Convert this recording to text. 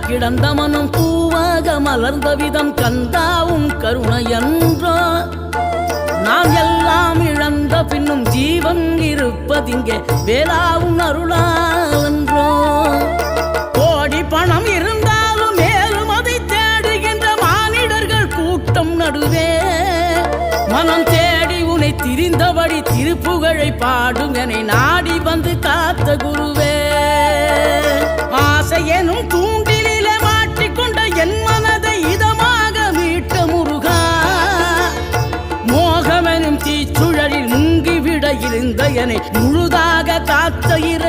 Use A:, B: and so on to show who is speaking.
A: கிடந்த மனம் பூவாக மலர்ந்த விதம் கந்தாவும் கருணையன்றோ நாம் எல்லாம் இழந்த பின்னும் ஜீவன் இருப்பதிங்கே வேளாவும் அருளாவென்றோ கோடி பணம் இருந்தாலும் மேலும் அதை தேடுகின்ற மானிடர்கள் கூட்டம் நடுவே மனம் தேடி உனை திரிந்தபடி திருப்புகழை பாடும் என்னை நாடி வந்து காத்த குருவே ஆசை எனும் தூண்டிலே மாட்டிக்கொண்ட என் மனதை இதமாக மீட்ட முருகா மோகமெனும் தீச்சுழலில் முங்கிவிட இருந்த என்னை முழுதாக காத்த இறை